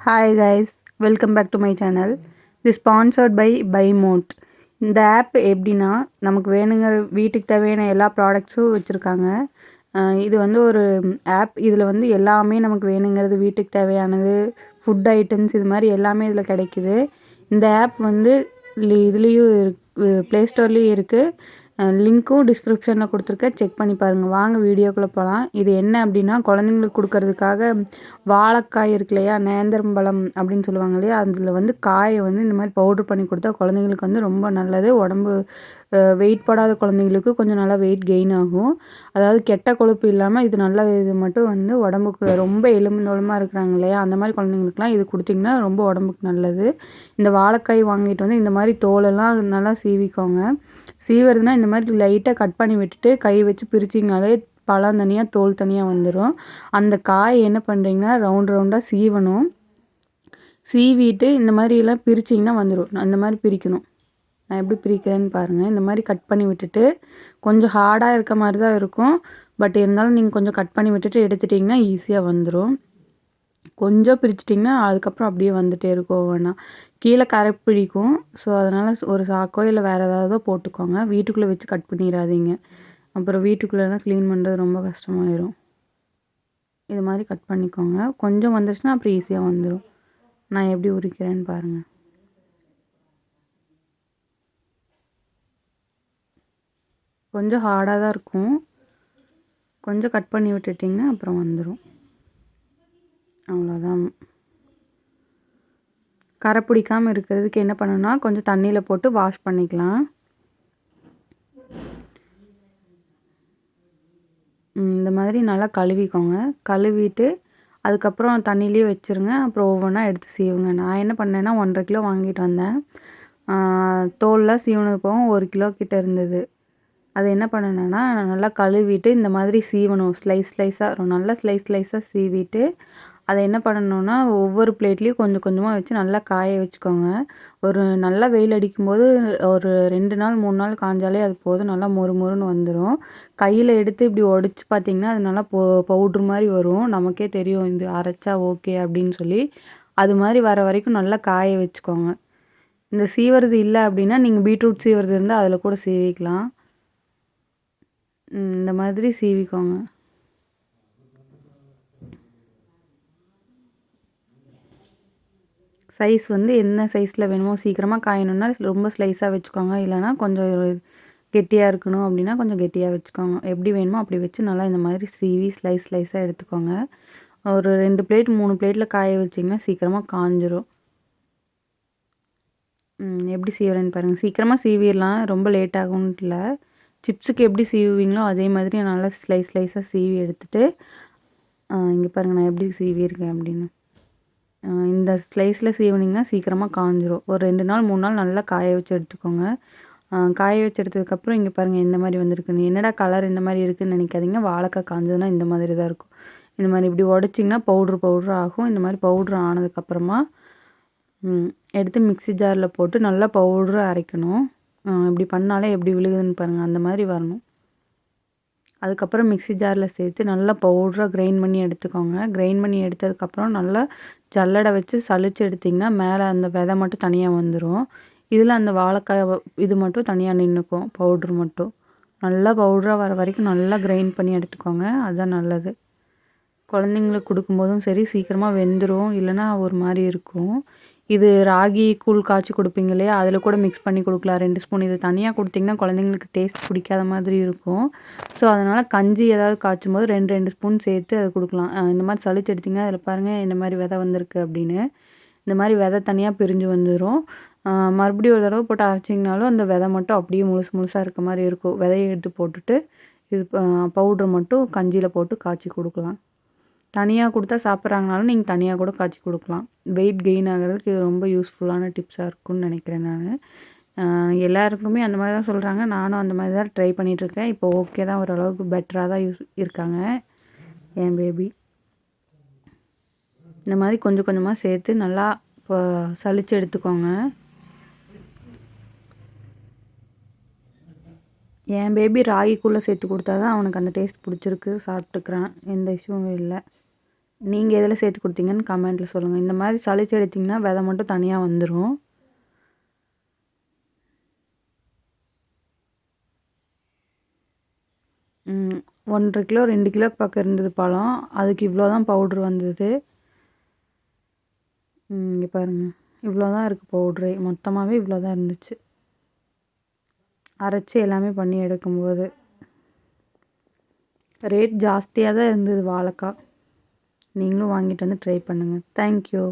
Hi guys, welcome back to my channel. This sponsored by BuyMote. இந்த app எப்படின்னா நமக்கு வேணுங்கிற வீட்டுக்கு தேவையான எல்லா ப்ராடக்ட்ஸும் வச்சுருக்காங்க. இது வந்து ஒரு ஆப். இதில் வந்து எல்லாமே நமக்கு வேணுங்கிறது வீட்டுக்கு தேவையானது, ஃபுட் ஐட்டம்ஸ் இது மாதிரி எல்லாமே இதில் கிடைக்குது. இந்த ஆப் வந்து இதுலேயும் ப்ளே ஸ்டோர்லேயும் இருக்குது. லிங்க்கும் டிஸ்கிரிப்ஷனில் கொடுத்துருக்கேன், செக் பண்ணி பாருங்கள். வாங்க வீடியோக்குள்ளே போகலாம். இது என்ன அப்படின்னா குழந்தைங்களுக்கு கொடுக்கறதுக்காக வாழைக்காய் இருக்கு இல்லையா, நேந்திரம்பழம் அப்படின்னு சொல்லுவாங்க இல்லையா, அதில் வந்து காயை வந்து இந்த மாதிரி பவுட்ரு பண்ணி கொடுத்தா குழந்தைங்களுக்கு வந்து ரொம்ப நல்லது. உடம்பு வெயிட் போடாத குழந்தைங்களுக்கு கொஞ்சம் நல்லா வெயிட் கெயின் ஆகும். அதாவது கெட்ட கொழுப்பு இல்லாமல் இது நல்ல இது மட்டும் வந்து உடம்புக்கு ரொம்ப எலும்புந்தோலமாக இருக்கிறாங்க இல்லையா, அந்த மாதிரி குழந்தைங்களுக்குலாம் இது கொடுத்திங்கன்னா ரொம்ப உடம்புக்கு நல்லது. இந்த வாழைக்காய் வாங்கிட்டு வந்து இந்த மாதிரி தோலெல்லாம் நல்லா சீவிக்கோங்க. சீவுறதுனா இந்த மாதிரி லைட்டாக கட் பண்ணி விட்டுட்டு கை வச்சு பிரிச்சிங்கனாலே பழம் தனியாக தோல் தனியாக வந்துடும். அந்த காய் என்ன பண்ணுறீங்கன்னா ரவுண்டாக சீவணும். சீவிட்டு இந்த மாதிரிலாம் பிரிச்சிங்கன்னா வந்துடும். அந்த மாதிரி பிரிக்கணும். நான் எப்படி பிரிக்கிறேன்னு பாருங்கள். இந்த மாதிரி கட் பண்ணி விட்டுட்டு கொஞ்சம் ஹார்டாக இருக்க மாதிரி தான் இருக்கும். பட் இருந்தாலும் நீங்கள் கொஞ்சம் கட் பண்ணி விட்டுட்டு எடுத்துட்டிங்கன்னா ஈஸியாக வந்துடும். கொஞ்சம் பிரிச்சிட்டிங்கன்னா அதுக்கப்புறம் அப்படியே வந்துகிட்டே இருக்கும். வேணால் கீழே கரை பிடிக்கும். ஸோ அதனால் ஒரு சாக்கோ இல்லை வேறு ஏதாவதோ போட்டுக்கோங்க. வீட்டுக்குள்ளே வச்சு கட் பண்ணிடாதீங்க. அப்புறம் வீட்டுக்குள்ளெல்லாம் க்ளீன் பண்ணுறது ரொம்ப கஷ்டமாயிடும். இது மாதிரி கட் பண்ணிக்கோங்க. கொஞ்சம் வந்துருச்சுன்னா அப்புறம் ஈஸியாக வந்துடும். நான் எப்படி உரிக்கிறேன்னு பாருங்கள். கொஞ்சம் ஹார்டாக தான் இருக்கும். கொஞ்சம் கட் பண்ணி விட்டுட்டிங்கன்னா அப்புறம் வந்துடும். அவ்வளோதான். கரை பிடிக்காமல் இருக்கிறதுக்கு என்ன பண்ணணும்னா கொஞ்சம் தண்ணியில் போட்டு வாஷ் பண்ணிக்கலாம். இந்த மாதிரி நல்லா கழுவிக்கோங்க. கழுவிட்டு அதுக்கப்புறம் தண்ணியிலே வச்சுருங்க. அப்புறம் ஒவ்வொன்றா எடுத்து சீவுங்க. நான் என்ன பண்ணேன்னா 1.5 கிலோ வாங்கிட்டு வந்தேன். தோல்லாம் சீவுனது போக 1 கிலோ கிட்ட இருந்தது. அது என்ன பண்ணணுன்னா நல்லா கழுவிட்டு இந்த மாதிரி சீவணும். ஸ்லைஸாக நல்லா ஸ்லைஸாக சீவிட்டு அதை என்ன பண்ணணுன்னா ஒவ்வொரு பிளேட்லேயும் கொஞ்சம் கொஞ்சமாக வச்சு நல்லா காய வச்சுக்கோங்க. ஒரு நல்லா வெயில் அடிக்கும்போது ஒரு 2 நாள் 3 நாள் காஞ்சாலே அது போதும். நல்லா மொறுன்னு வந்துடும். கையில் எடுத்து இப்படி உடச்சி பார்த்திங்கன்னா அது நல்லா பவுட்ரு மாதிரி வரும். நமக்கே தெரியும் இது அரைச்சா ஓகே அப்படின்னு சொல்லி. அது மாதிரி வர வரைக்கும் நல்லா காய வச்சுக்கோங்க. இந்த சீவுறது இல்லை அப்படின்னா நீங்கள் பீட்ரூட் சீவுறது இருந்தால் அதில் கூட சீவிக்கலாம். இந்த மாதிரி சீவிக்கோங்க. சைஸ் வந்து என்ன சைஸில் வேணுமோ, சீக்கிரமாக காயணுன்னா ரொம்ப ஸ்லைஸாக வச்சுக்கோங்க. இல்லைனா கொஞ்சம் கெட்டியாக இருக்கணும் அப்படின்னா கொஞ்சம் கெட்டியாக வச்சுக்கோங்க. எப்படி வேணுமோ அப்படி வச்சு நல்லா இந்த மாதிரி சீவி ஸ்லைஸாக எடுத்துக்கோங்க. ஒரு 2 பிளேட் 3 பிளேட்டில் காய வச்சிங்கன்னா சீக்கிரமாக காஞ்சிரும். எப்படி சீவுறேன்னு பாருங்கள். சீக்கிரமாக சீவிடலாம், ரொம்ப லேட் ஆகும்னு இல்லை. சிப்ஸுக்கு எப்படி சீவுவீங்களோ அதே மாதிரி நல்லா ஸ்லைஸாக சீவி எடுத்துகிட்டு இங்கே பாருங்கள் நான் எப்படி சீவியிருக்கேன் அப்படின்னு. இந்த ஸ்லைஸில் சீவினிங்கன்னா சீக்கிரமாக காஞ்சிரும். ஒரு 2 நாள் 3 நாள் நல்லா காய வச்சு எடுத்துக்கோங்க. காய வச்சு எடுத்ததுக்கப்புறம் இங்கே பாருங்கள் இந்த மாதிரி வந்திருக்குன்னு. என்னடா கலர் இந்த மாதிரி இருக்குதுன்னு நினைக்காதீங்க. வாழைக்காய் காஞ்சதுன்னா இந்த மாதிரி தான் இருக்கும். இந்த மாதிரி இப்படி உடச்சிங்கன்னா பவுட்ரு ஆகும். இந்த மாதிரி பவுட்ரு ஆனதுக்கப்புறமா எடுத்து மிக்ஸி ஜாரில் போட்டு நல்லா பவுட்ரு அரைக்கணும். இப்படி பண்ணாலே எப்படி விழுகுதுன்னு பாருங்கள். அந்த மாதிரி வரணும். அதுக்கப்புறம் மிக்ஸி ஜாரில் சேர்த்து நல்லா பவுட்ராக கிரைண்ட் பண்ணி எடுத்துக்கோங்க. கிரைண்ட் பண்ணி எடுத்ததுக்கப்புறம் நல்லா ஜல்லடை வச்சு சலிச்சு எடுத்திங்கன்னா மேலே அந்த விதை மட்டும் தனியாக வந்துடும். இதில் அந்த வாழைக்காய் இது மட்டும் தனியாக நின்றுக்கும். பவுட்ரு மட்டும் நல்லா பவுட்ராக வர வரைக்கும் நல்லா கிரைண்ட் பண்ணி எடுத்துக்கோங்க. அதுதான் நல்லது. குழந்தைங்களுக்கு கொடுக்கும்போதும் சரி சீக்கிரமாக வெந்துடும். இல்லைனா ஒரு மாதிரி இருக்கும். இது ராகி கூழ் காய்ச்சி கொடுப்பீங்க இல்லையா, அதில் கூட மிக்ஸ் பண்ணி கொடுக்கலாம் 2 ஸ்பூன். இது தனியாக கொடுத்திங்கன்னா குழந்தைங்களுக்கு டேஸ்ட் பிடிக்காத மாதிரி இருக்கும். ஸோ அதனால் கஞ்சி ஏதாவது காய்ச்சும் போது 2 ஸ்பூன் சேர்த்து அதை கொடுக்கலாம். இந்த மாதிரி சளிச்சு எடுத்திங்கன்னா அதில் பாருங்கள் இந்த மாதிரி விதை வந்திருக்கு அப்படின்னு. இந்த மாதிரி விதை தனியாக பிரிஞ்சு வந்துடும். மறுபடியும் ஒரு தடவை போட்டு அரைச்சிங்கனாலும் அந்த விதை மட்டும் அப்படியே முழுசாக இருக்க மாதிரி இருக்கும். விதையை எடுத்து போட்டுட்டு இது பவுட்ரு மட்டும் கஞ்சியில் போட்டு காய்ச்சி கொடுக்கலாம். தனியாக கொடுத்தா சாப்பிட்றாங்கனாலும் நீங்கள் தனியாக கூட காய்ச்சி கொடுக்கலாம். வெயிட் கெயின் ஆகிறதுக்கு இது ரொம்ப யூஸ்ஃபுல்லான டிப்ஸாக இருக்கும்னு நினைக்கிறேன் நான். எல்லாருக்குமே அந்த மாதிரி தான் சொல்கிறாங்க. நானும் அந்த மாதிரி தான் ட்ரை பண்ணிகிட்ருக்கேன். இப்போ ஓகே தான், ஓரளவுக்கு பெட்டராக தான் இருக்காங்க என் பேபி. இந்த மாதிரி கொஞ்சம் கொஞ்சமாக சேர்த்து நல்லா சலிச்சு எடுத்துக்கோங்க. என் பேபி ராகிக்குள்ளே சேர்த்து கொடுத்தா தான் அவனுக்கு அந்த டேஸ்ட் பிடிச்சிருக்கு, சாப்பிட்டுக்கிறான். எந்த இஷ்யூவும் இல்லை. நீங்கள் எதில் சேர்த்து கொடுத்தீங்கன்னு கமெண்ட்டில் சொல்லுங்கள். இந்த மாதிரி சளிச்சு எடுத்திங்கன்னா விதை மட்டும் தனியாக வந்துடும். ம் 1.5 கிலோ 2 கிலோக்கு பக்கம் இருந்தது பழம். அதுக்கு இவ்வளோ தான் பவுட்ரு வந்தது. இங்கே பாருங்கள், இவ்வளோ தான் இருக்குது பவுட்ரு. மொத்தமாகவே இவ்வளோ தான் இருந்துச்சு அரைச்சி எல்லாமே பண்ணி எடுக்கும்போது. ரேட் ஜாஸ்தியாக தான் இருந்தது வாழைக்காய். நீங்களும் வாங்கிட்டு வந்து ட்ரை பண்ணுங்கள். தேங்க்யூ.